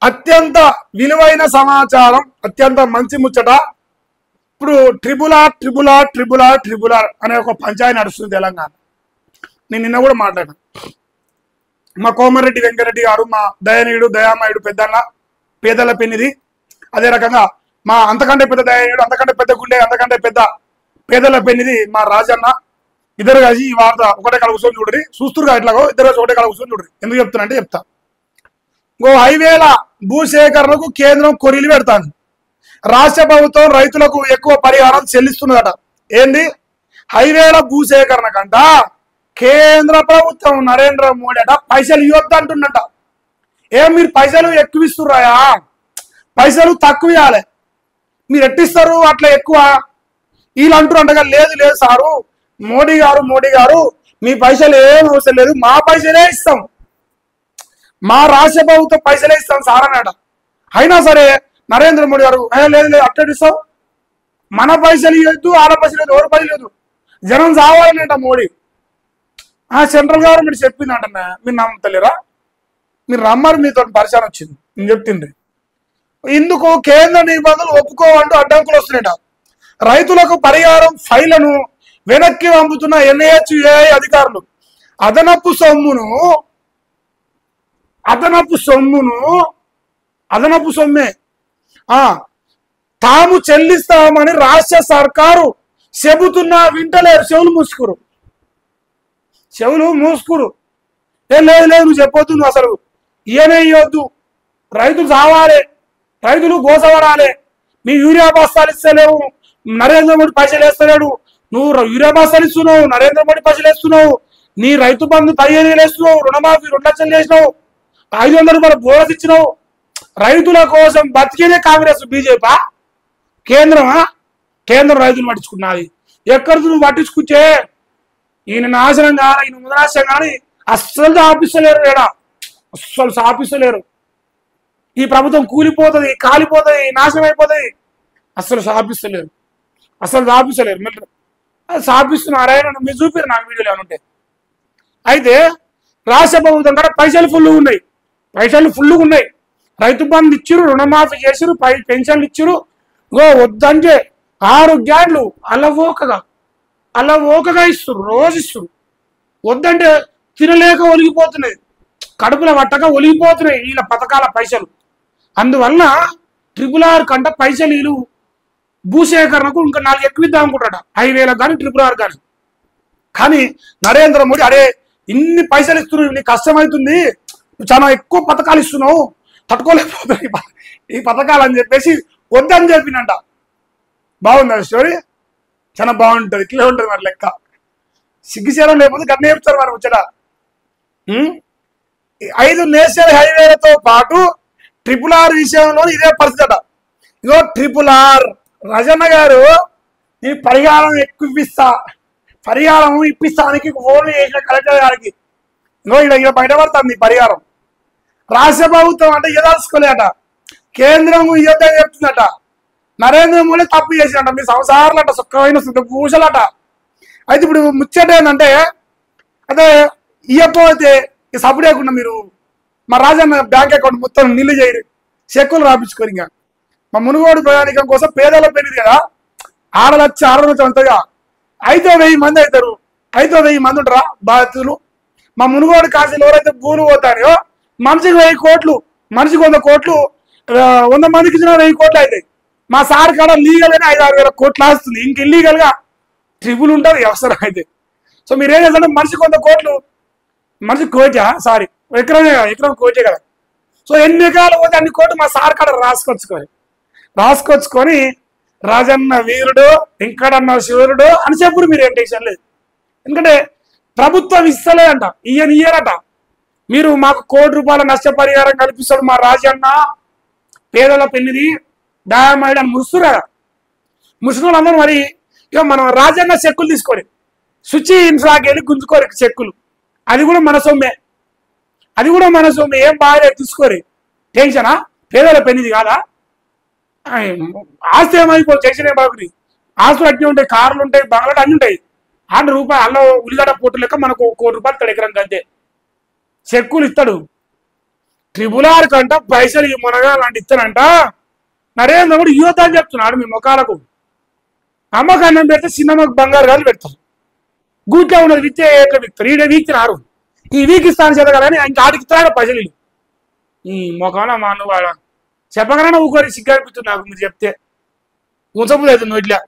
అత్యంత విలువైన సమాచారం, అత్యంత మంచి ముచ్చట. ఇప్పుడు ట్రిబుల్ ఆర్ అనే ఒక పంచాయతీ నడుస్తుంది తెలంగాణ. నేను నిన్న కూడా మాట్లాడాను. మా కోమరెడ్డి వెంకరెడ్డి గారు, మా దయామయుడు పెద్దన్న, పేదల పెన్నిది. అదే రకంగా మా అంతకంటే పెద్ద దయామయుడు, అంతకంటే పెద్ద గుండె, అంతకంటే పెద్ద పేదల పెన్నిది మా రాజన్న. ఇద్దరు కలిసి ఈ వార్త ఒకటే కల కూర్చొని చూడరి, చూస్తురుగా ఇట్లాగో ఇద్దరు కలిసి ఒకటే కల కూర్చొని చూడరి. ఎందుకు చెప్తున్నా అంటే చెప్తా. హైవేల భూసేకరణకు కేంద్రం కొరీలు పెడతాను. రాష్ట్ర ప్రభుత్వం రైతులకు ఎక్కువ పరిహారం చెల్లిస్తున్నదట. ఏంది? హైవేల భూసేకరణ కంట కేంద్ర ప్రభుత్వం నరేంద్ర మోడీ అట పైసలు ఇవ్వద్దు అంటున్నట. మీరు పైసలు ఎక్కువ ఇస్తున్నాయా? పైసలు తక్కువ ఇవ్వాలి. మీరు ఎట్టిస్తారు అట్లా ఎక్కువ? వీళ్ళు అంటారుగా, లేదు సారు, మోడీ గారు మీ పైసలు ఏం అవసరం లేదు, మా పైసలే ఇస్తాం, మా రాష్ట్ర ప్రభుత్వం పైసలే ఇస్తాం సార్ అన్నట. అయినా సరే నరేంద్ర మోడీ గారు లేదు అట్టడిస్తాం, మన పైసలు ఇవ్వద్దు, ఆడ పైసలు లేదు, ఎవరు పైసలు లేదు, జనం చావాలన్నట మోడీ. సెంట్రల్ గవర్నమెంట్ చెప్పిందంట. మీరు నమ్ముతలేరా? మీరు రమ్మని మీతో పరిచయం వచ్చింది, నేను చెప్తుండ్రి. ఇందుకు కేంద్ర నిబంధనలు ఒప్పుకోవంటూ అడ్డంకులు వస్తున్నాయట. రైతులకు పరిహారం ఫైళ్లను వెనక్కి పంపుతున్న NHAI అధికారులు అదనపు సొమ్మే తాము చెల్లిస్తామని రాష్ట్ర సర్కారు చెబుతున్నా వింటలేరు. చెవులు మూసుకురు. లేదు నువ్వు చెప్పొద్దు, నువ్వు అసలు ఏనే ఇవ్వద్దు, రైతులు చావాలి, రైతులు గోసపడాలి, మీ యూరియా బస్తాలు ఇస్తలేవు, నరేంద్ర మోడీ పైసలు వేస్తలేడు, నువ్వు యూరియా బస్తాలు ఇస్తున్నావు, నరేంద్ర మోడీ పైసలు వేస్తున్నావు, నీ రైతు బంధు 15,000 వేస్తున్నావు, రుణమాఫీ 2 లక్షలు చేసినావు, 500 రూపాయలు బోనస్ ఇచ్చినావు. రైతుల కోసం బతికేదే కాంగ్రెస్ బీజేపీ. కేంద్రం రైతులు పట్టించుకున్నది. ఎక్కడికి నువ్వు పట్టించుకుంటే ఈయన నాశనం కానీ, ఈయన ముదనాశనం కానీ అస్సలు ఆపిస్తలేరు. అస్సలు సాపిస్తలేరు. ఈ ప్రభుత్వం కూలిపోతుంది, కాలిపోతుంది, నాశనం అయిపోతుంది. అస్సలు సాపిస్తలేరు. సాపిస్తున్నారా? మీరు చూపారు నాకు వీడియోలు ఏమనుంటే. అయితే రాష్ట్ర ప్రభుత్వం కూడా పైసలు ఫుల్గా ఉన్నాయి. రైతు బంధు ఇచ్చిరు, రుణమాఫీ చేసిరు, పెన్షన్లు ఇచ్చిరు. వద్దంటే 6 గ్యాడ్లు అలవోకగా ఇస్తారు, రోజు ఇస్తారు. వద్దంటే తినలేక ఒలిగిపోతున్నాయి, కడుపుల పట్టక ఒలిగిపోతున్నాయి వీళ్ళ పథకాల పైసలు. అందువల్ల ట్రిబుల్ ఆర్ కంట పైసలు వీళ్ళు భూసేకరణకు ఇంకా 4 ఎక్కువ ఇద్దాం అనుకుంటాడ, హైవేలకు కానీ ట్రిబుల్ ఆర్ కానీ నరేంద్ర మోడీ అరే ఇన్ని పైసలు ఇస్తున్నావు, నీకు కష్టమవుతుంది, నువ్వు చాలా ఎక్కువ పథకాలు ఇస్తున్నావు, తట్టుకోలేకపోతున్నాయి ఈ పథకాలు అని చెప్పేసి వద్దని చెప్పినంట. బాగుంది స్టోరీ, చాలా బాగుంటుంది. ఇట్లే ఉంటుంది మరి లెక్క. సిగ్గుచేయడం లేకపోతే గట్ల చెప్తారు మరి ముచ్చట. 5 నేషనల్ హైవేలతో పాటు ట్రిబుల్ ఆర్ విషయంలో ఇదే పరిస్థితి అట. ట్రిబుల్ ఆర్ రజన్న గారు నీ పరిహారం ఇప్పిస్తానికి ఫోన్లు చేసిన కలెక్టర్ గారికి ఇక్కడ బయటపడుతుంది పరిహారం. రాష్ట్ర ప్రభుత్వం అంటే ఎదాల్చుకోలేట, కేంద్రం ఇయ్యొద్దని చెప్తుందట. నరేంద్ర మోడీ తప్పు చేసినట, మీ సంసారాలట సుఖమైన పూసలట. అయితే ఇప్పుడు ముచ్చట ఏంటంటే, అదే ఇయ్యకపోతే సపోర్ట్ చేయకుండా మీరు మా రాజన్న బ్యాంక్ అకౌంట్ మొత్తం నిల్లు చేయరు, చెక్కులు రాపించుకోరు. ఇంకా మా మునుగోడు ప్రయాణికం కోసం పేదల పెరిగింది కదా, 6 లక్షలు అంతగా 5,000 మంది అవుతారు. 5,000 మంది ఉంటారా బాధితులు? మా మునుగోడు కాశీలు ఎవరైతే భూములు పోతారో మనిషికి 1000 కోట్లు, మనిషికి 100 కోట్లు, 100 మందికి ఇచ్చిన 1000 కోట్లు అవుతాయి. మా సార్ కాడ లీగల్ గానే 5-6 వేల కోట్లు వస్తుంది. ఇంక ఇల్లీగల్ గా ట్రిబుల్ ఉంటుంది అవసరం అయితే. సో మీరు ఏం చేస్తారంటే మనిషికి 100 కోట్లు, మనిషికి ఎకరం కోచే కదా. సో ఎన్ని ఎకరాలు పోతే అన్ని కోట్లు మా సార్ కాడ రాసుకొచ్చుకొని రాజన్న వీరుడు, వెంకటన్న శివురుడు అని చెప్పుడు. మీరు ఏం టెన్షన్ లేదు, ఎందుకంటే ప్రభుత్వం ఇస్తలేదంట, ఇయ్యరట. మీరు మాకు ₹1 కోటి నష్టపరిహారం కల్పిస్తాడు మా రాజన్న, పేదల పెన్నిది దయామయుడు అని ముసురు అందరూ. మరి ఇక మనం రాజన్న చెక్కులు తీసుకోరు, శుచి ఇన్ఫ్రాకి వెళ్ళి గుంజుకోరు చెక్కులు. అది కూడా మన సొమ్మే, ఏం బాగా తీసుకోరు. టెన్షనా? పేదల పెన్నిది కాదా? ఆస్తి ఏమైపో టెన్షన్ ఏం బాగుంది. ఆస్తులు అన్నీ ఉంటాయి, కార్లు ఉంటాయి, బంగ్లాలు అన్నీ ఉంటాయి. ₹100 అల్ల ఉల్లిగడ్డ పొట్టు లెక్క మనకు ₹1 కోటి ఇస్తాడు ఎకరానికి. అంతే చెక్కులు ఇస్తాడు. ట్రిబుల్ R కంట పైసలు మునగా లాంటి ఇస్తానంట. నరేంద్ర మోడీ యువత అని చెప్తున్నాడు మీ ముఖాలకు. అమ్మకు అన్నం పెడితే చిన్నమ్మకు బంగారు గాలు పెడతారు. గూట్లో ఉన్నది విత్తే ఎట్లా విక్తారు? ఈడ వీక్తినారు. ఈ వీక్ ఇస్తాను చదగాలని ఇంకా ఆడికి ఇస్తాడు పైసలు. ఈ మొఖంలో మా నువ్వు చెప్పగానే ఊకోరి సిగ్గు అనిపిస్తుంది నాకు మీరు చెప్తే. ఉంచబులేదు నువ్వు ఇట్లా